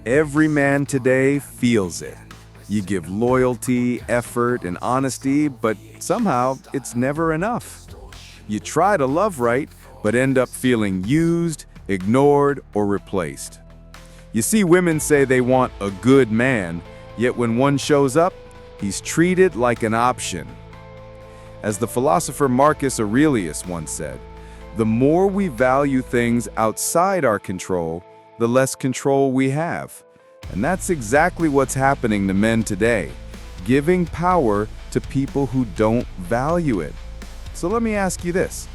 Every man today feels it. You give loyalty, effort, and honesty, but somehow it's never enough. You try to love right, but end up feeling used, ignored, or replaced. You see women say they want a good man, yet when one shows up, he's treated like an option. As the philosopher Marcus Aurelius once said, the more we value things outside our control, the less control we have. And that's exactly what's happening to men today, giving power to people who don't value it. So let me ask you this.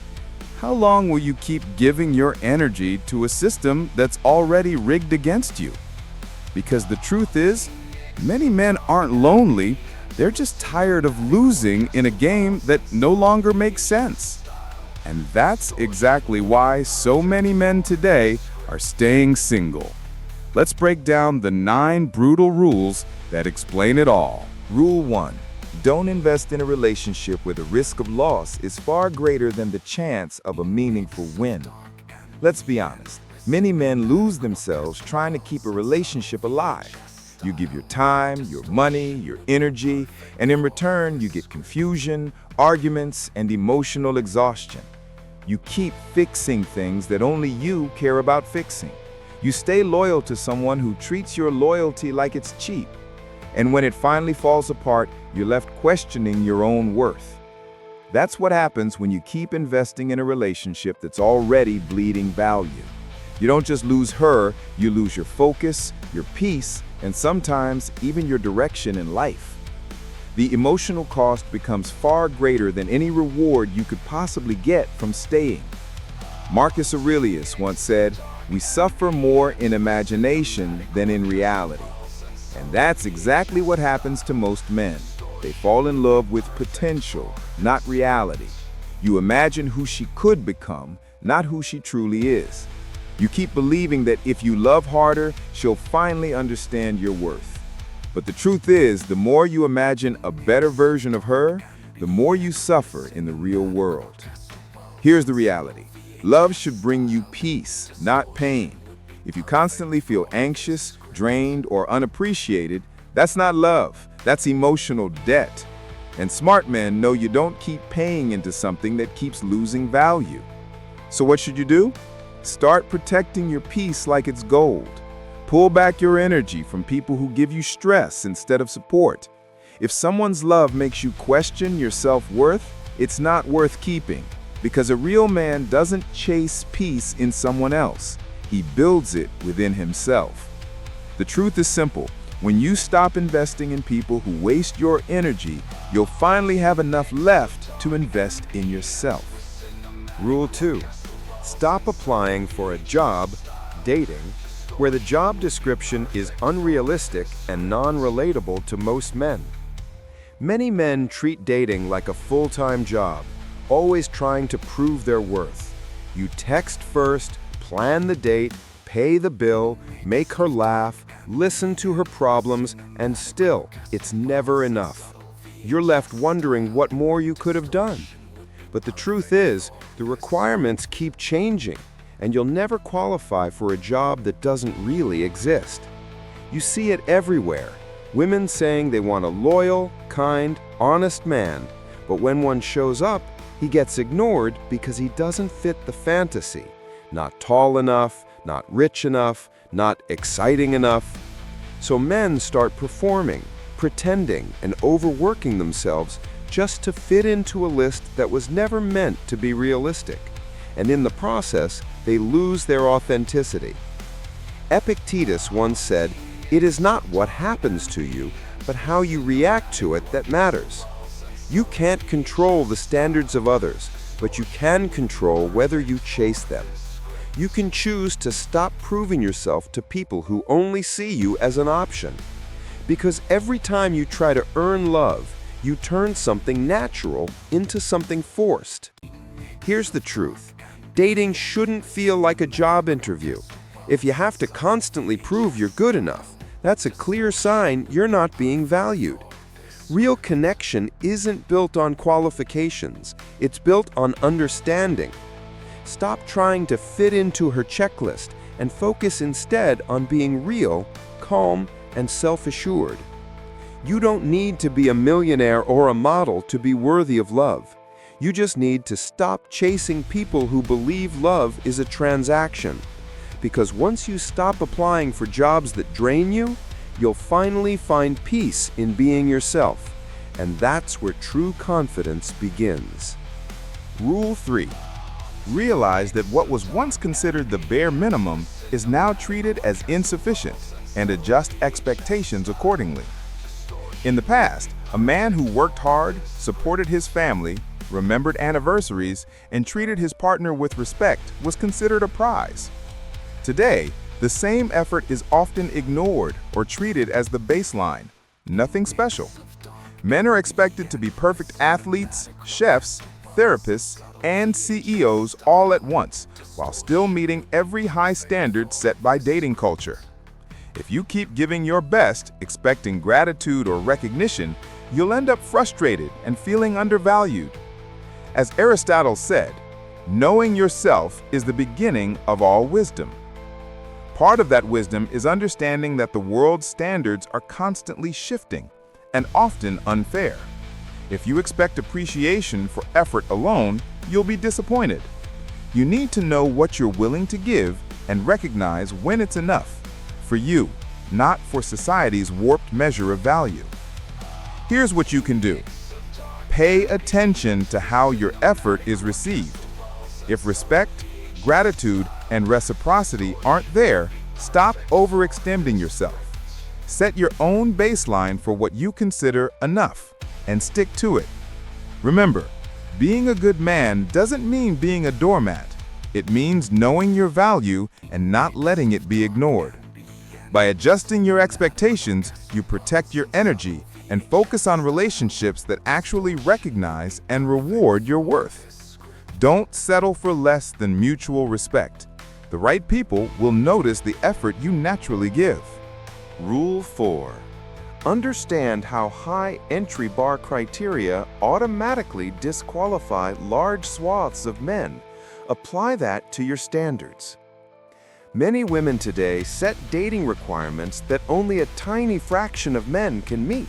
How long will you keep giving your energy to a system that's already rigged against you? Because the truth is, many men aren't lonely, they're just tired of losing in a game that no longer makes sense. And that's exactly why so many men today are staying single. Let's break down the 9 brutal rules that explain it all. Rule 1. Don't invest in a relationship where the risk of loss is far greater than the chance of a meaningful win. Let's be honest, many men lose themselves trying to keep a relationship alive. You give your time, your money, your energy, and in return you get confusion, arguments, and emotional exhaustion. You keep fixing things that only you care about fixing. You stay loyal to someone who treats your loyalty like it's cheap. And when it finally falls apart, you're left questioning your own worth. That's what happens when you keep investing in a relationship that's already bleeding value. You don't just lose her, you lose your focus, your peace, and sometimes even your direction in life. The emotional cost becomes far greater than any reward you could possibly get from staying. Marcus Aurelius once said, "We suffer more in imagination than in reality." And that's exactly what happens to most men. They fall in love with potential, not reality. You imagine who she could become, not who she truly is. You keep believing that if you love harder, she'll finally understand your worth. But the truth is, the more you imagine a better version of her, the more you suffer in the real world. Here's the reality. Love should bring you peace, not pain. If you constantly feel anxious, drained, or unappreciated, that's not love. That's emotional debt. And smart men know you don't keep paying into something that keeps losing value. So what should you do? Start protecting your peace like it's gold. Pull back your energy from people who give you stress instead of support. If someone's love makes you question your self-worth, it's not worth keeping, because a real man doesn't chase peace in someone else. He builds it within himself. The truth is simple. When you stop investing in people who waste your energy, you'll finally have enough left to invest in yourself. Rule 2. Stop applying for a job, dating, where the job description is unrealistic and non-relatable to most men. Many men treat dating like a full-time job, always trying to prove their worth. You text first, plan the date, pay the bill, make her laugh, listen to her problems, and still, it's never enough. You're left wondering what more you could have done. But the truth is, the requirements keep changing, and you'll never qualify for a job that doesn't really exist. You see it everywhere. Women saying they want a loyal, kind, honest man, but when one shows up, he gets ignored because he doesn't fit the fantasy. Not tall enough, not rich enough, not exciting enough. So men start performing, pretending, and overworking themselves just to fit into a list that was never meant to be realistic. And in the process, they lose their authenticity. Epictetus once said, "It is not what happens to you, but how you react to it that matters." You can't control the standards of others, but you can control whether you chase them. You can choose to stop proving yourself to people who only see you as an option. Because every time you try to earn love, you turn something natural into something forced. Here's the truth. Dating shouldn't feel like a job interview. If you have to constantly prove you're good enough, that's a clear sign you're not being valued. Real connection isn't built on qualifications. It's built on understanding. Stop trying to fit into her checklist and focus instead on being real, calm, and self-assured. You don't need to be a millionaire or a model to be worthy of love. You just need to stop chasing people who believe love is a transaction. Because once you stop applying for jobs that drain you, you'll finally find peace in being yourself. And that's where true confidence begins. Rule 3. Realize that what was once considered the bare minimum is now treated as insufficient, and adjust expectations accordingly. In the past, a man who worked hard, supported his family, remembered anniversaries, and treated his partner with respect was considered a prize. Today, the same effort is often ignored or treated as the baseline, nothing special. Men are expected to be perfect athletes, chefs, therapists, and CEOs all at once, while still meeting every high standard set by dating culture. If you keep giving your best, expecting gratitude or recognition, you'll end up frustrated and feeling undervalued. As Aristotle said, knowing yourself is the beginning of all wisdom. Part of that wisdom is understanding that the world's standards are constantly shifting and often unfair. If you expect appreciation for effort alone, you'll be disappointed. You need to know what you're willing to give and recognize when it's enough, for you, not for society's warped measure of value. Here's what you can do. Pay attention to how your effort is received. If respect, gratitude, and reciprocity aren't there, stop overextending yourself. Set your own baseline for what you consider enough, and stick to it. Remember, being a good man doesn't mean being a doormat. It means knowing your value and not letting it be ignored. By adjusting your expectations, you protect your energy and focus on relationships that actually recognize and reward your worth. Don't settle for less than mutual respect. The right people will notice the effort you naturally give. Rule 4. Understand how high entry bar criteria automatically disqualify large swaths of men. Apply that to your standards. Many women today set dating requirements that only a tiny fraction of men can meet.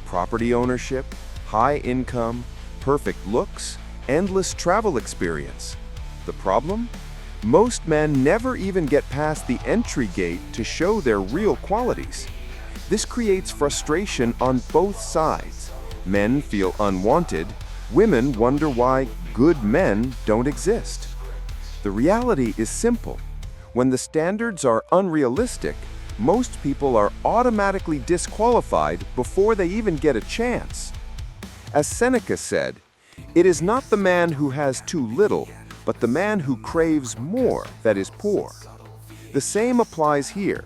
Property ownership, high income, perfect looks, endless travel experience. The problem? Most men never even get past the entry gate to show their real qualities. This creates frustration on both sides. Men feel unwanted. Women wonder why good men don't exist. The reality is simple. When the standards are unrealistic, most people are automatically disqualified before they even get a chance. As Seneca said, "It is not the man who has too little, but the man who craves more that is poor." The same applies here.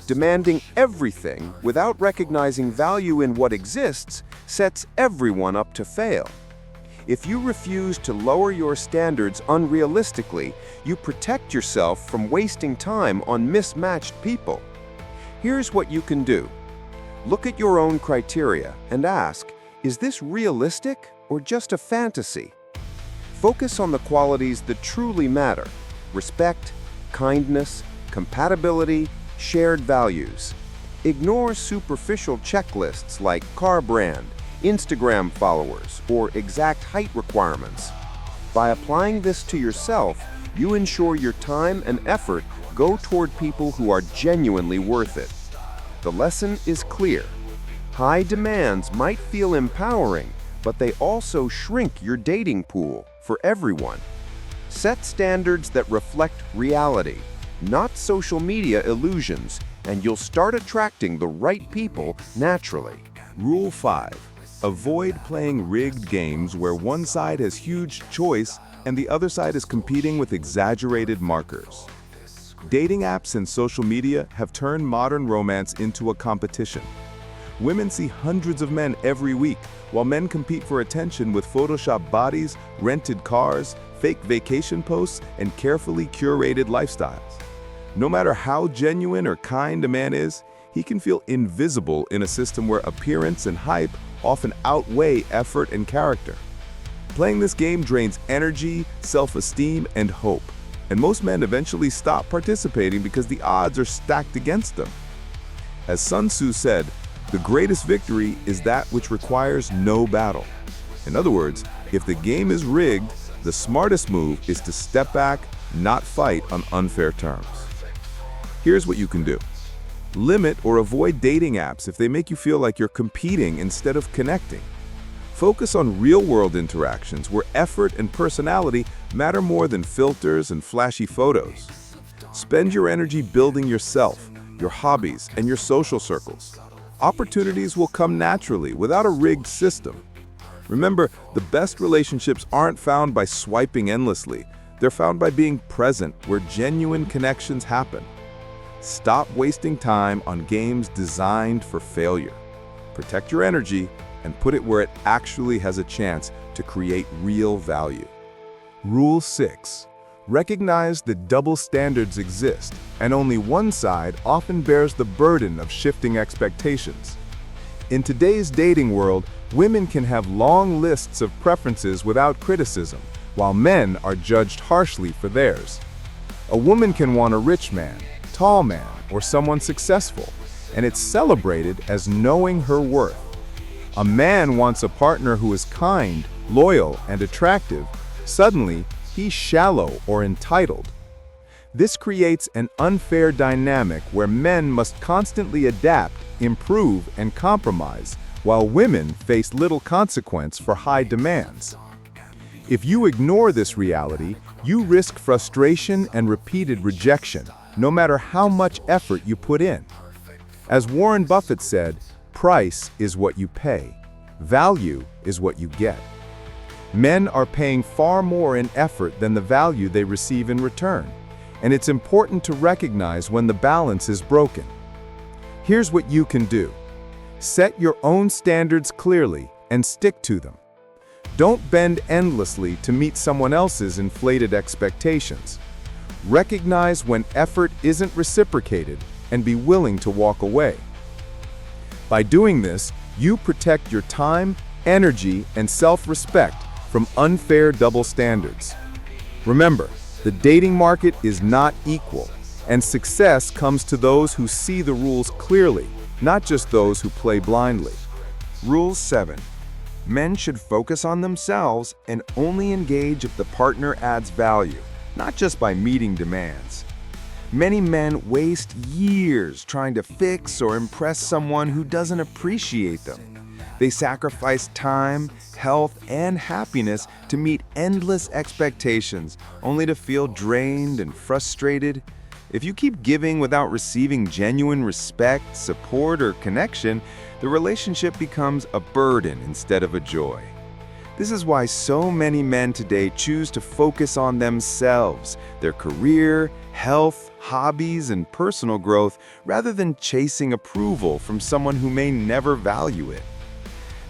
Demanding everything without recognizing value in what exists sets everyone up to fail. If you refuse to lower your standards unrealistically, you protect yourself from wasting time on mismatched people. Here's what you can do. Look at your own criteria and ask, is this realistic or just a fantasy? Focus on the qualities that truly matter: respect, kindness, compatibility, shared values. Ignore superficial checklists like car brand, Instagram followers, or exact height requirements. By applying this to yourself, you ensure your time and effort go toward people who are genuinely worth it. The lesson is clear. High demands might feel empowering, but they also shrink your dating pool for everyone. Set standards that reflect reality, not social media illusions, and you'll start attracting the right people naturally. Rule 5. Avoid playing rigged games where one side has huge choice and the other side is competing with exaggerated markers. Dating apps and social media have turned modern romance into a competition. Women see hundreds of men every week, while men compete for attention with Photoshop bodies, rented cars, fake vacation posts, and carefully curated lifestyles. No matter how genuine or kind a man is, he can feel invisible in a system where appearance and hype often outweigh effort and character. Playing this game drains energy, self-esteem, and hope, and most men eventually stop participating because the odds are stacked against them. As Sun Tzu said, the greatest victory is that which requires no battle. In other words, if the game is rigged, the smartest move is to step back, not fight on unfair terms. Here's what you can do. Limit or avoid dating apps if they make you feel like you're competing instead of connecting. Focus on real-world interactions where effort and personality matter more than filters and flashy photos. Spend your energy building yourself, your hobbies, and your social circles. Opportunities will come naturally without a rigged system. Remember, the best relationships aren't found by swiping endlessly. They're found by being present where genuine connections happen. Stop wasting time on games designed for failure. Protect your energy and put it where it actually has a chance to create real value. Rule 6. Recognize that double standards exist, and only one side often bears the burden of shifting expectations. In today's dating world, women can have long lists of preferences without criticism, while men are judged harshly for theirs. A woman can want a rich man, tall man, or someone successful, and it's celebrated as knowing her worth. A man wants a partner who is kind, loyal, and attractive. Suddenly, he's shallow or entitled. This creates an unfair dynamic where men must constantly adapt, improve, and compromise, while women face little consequence for high demands. If you ignore this reality, you risk frustration and repeated rejection, no matter how much effort you put in. As Warren Buffett said, price is what you pay. Value is what you get. Men are paying far more in effort than the value they receive in return, and it's important to recognize when the balance is broken. Here's what you can do. Set your own standards clearly and stick to them. Don't bend endlessly to meet someone else's inflated expectations. Recognize when effort isn't reciprocated and be willing to walk away. By doing this, you protect your time, energy, and self-respect from unfair double standards. Remember, the dating market is not equal, and success comes to those who see the rules clearly, not just those who play blindly. Rule 7. Men should focus on themselves and only engage if the partner adds value, not just by meeting demands. Many men waste years trying to fix or impress someone who doesn't appreciate them. They sacrifice time, health, and happiness to meet endless expectations, only to feel drained and frustrated. If you keep giving without receiving genuine respect, support, or connection, the relationship becomes a burden instead of a joy. This is why so many men today choose to focus on themselves, their career, health, hobbies, and personal growth, rather than chasing approval from someone who may never value it.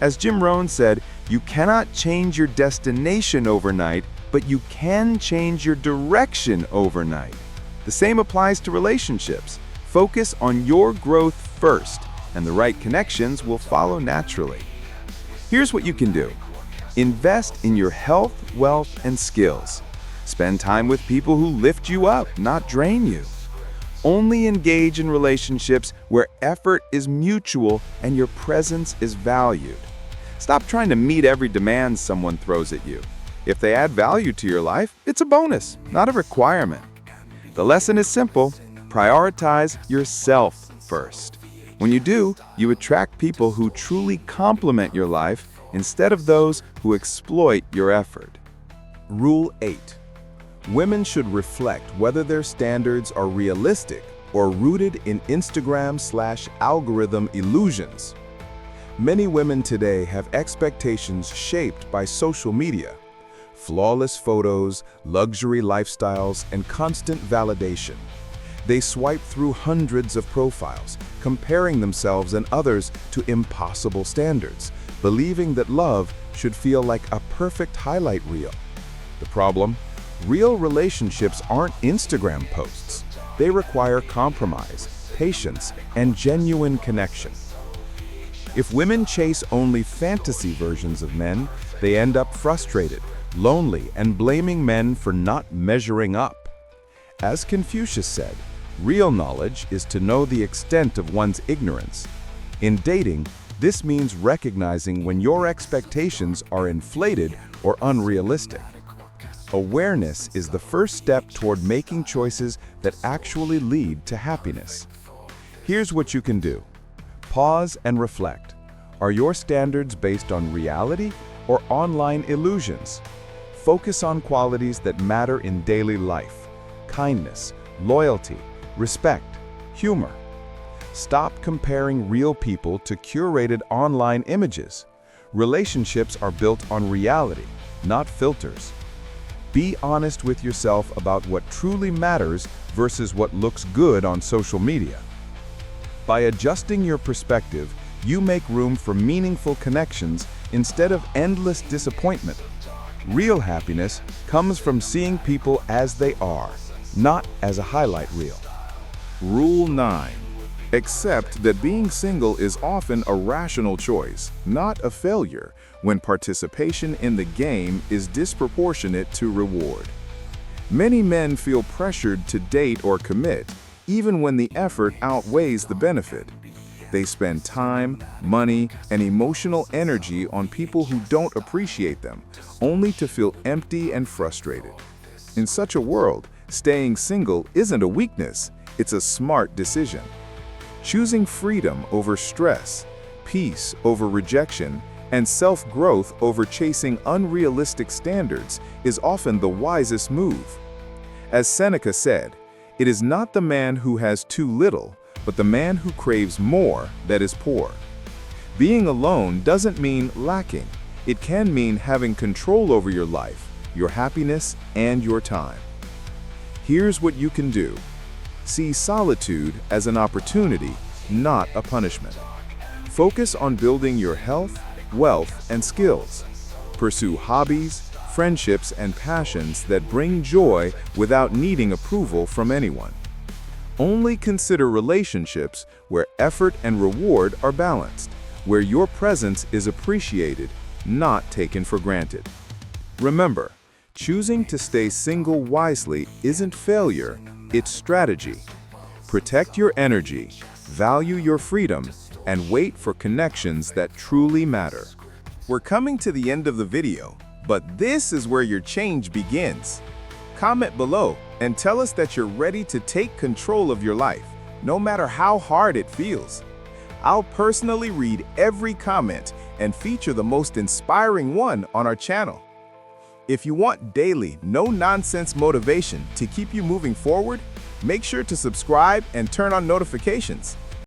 As Jim Rohn said, you cannot change your destination overnight, but you can change your direction overnight. The same applies to relationships. Focus on your growth first, and the right connections will follow naturally. Here's what you can do. Invest in your health, wealth, and skills. Spend time with people who lift you up, not drain you. Only engage in relationships where effort is mutual and your presence is valued. Stop trying to meet every demand someone throws at you. If they add value to your life, it's a bonus, not a requirement. The lesson is simple. Prioritize yourself first. When you do, you attract people who truly complement your life instead of those who exploit your effort. Rule 8. Women should reflect whether their standards are realistic or rooted in Instagram/algorithm illusions. Many women today have expectations shaped by social media. Flawless photos, luxury lifestyles, and constant validation. They swipe through hundreds of profiles, comparing themselves and others to impossible standards, believing that love should feel like a perfect highlight reel. The problem? Real relationships aren't Instagram posts. They require compromise, patience, and genuine connection. If women chase only fantasy versions of men, they end up frustrated, lonely, and blaming men for not measuring up. As Confucius said, Real knowledge is to know the extent of one's ignorance. In dating, this means recognizing when your expectations are inflated or unrealistic. Awareness is the first step toward making choices that actually lead to happiness. Here's what you can do. Pause and reflect. Are your standards based on reality or online illusions? Focus on qualities that matter in daily life: kindness, loyalty, respect, humor. Stop comparing real people to curated online images. Relationships are built on reality, not filters. Be honest with yourself about what truly matters versus what looks good on social media. By adjusting your perspective, you make room for meaningful connections instead of endless disappointment. Real happiness comes from seeing people as they are, not as a highlight reel. Rule 9. Accept that being single is often a rational choice, not a failure, when participation in the game is disproportionate to reward. Many men feel pressured to date or commit, even when the effort outweighs the benefit. They spend time, money, and emotional energy on people who don't appreciate them, only to feel empty and frustrated. In such a world, staying single isn't a weakness, it's a smart decision. Choosing freedom over stress, peace over rejection, and self-growth over chasing unrealistic standards is often the wisest move. As Seneca said, "It is not the man who has too little, but the man who craves more that is poor." Being alone doesn't mean lacking. It can mean having control over your life, your happiness, and your time. Here's what you can do. See solitude as an opportunity, not a punishment. Focus on building your health, wealth, and skills. Pursue hobbies, friendships, and passions that bring joy without needing approval from anyone. Only consider relationships where effort and reward are balanced, where your presence is appreciated, not taken for granted. Remember, choosing to stay single wisely isn't failure, it's strategy. Protect your energy, value your freedom, and wait for connections that truly matter. We're coming to the end of the video, but this is where your change begins. Comment below and tell us that you're ready to take control of your life, no matter how hard it feels. I'll personally read every comment and feature the most inspiring one on our channel. If you want daily, no-nonsense motivation to keep you moving forward, make sure to subscribe and turn on notifications.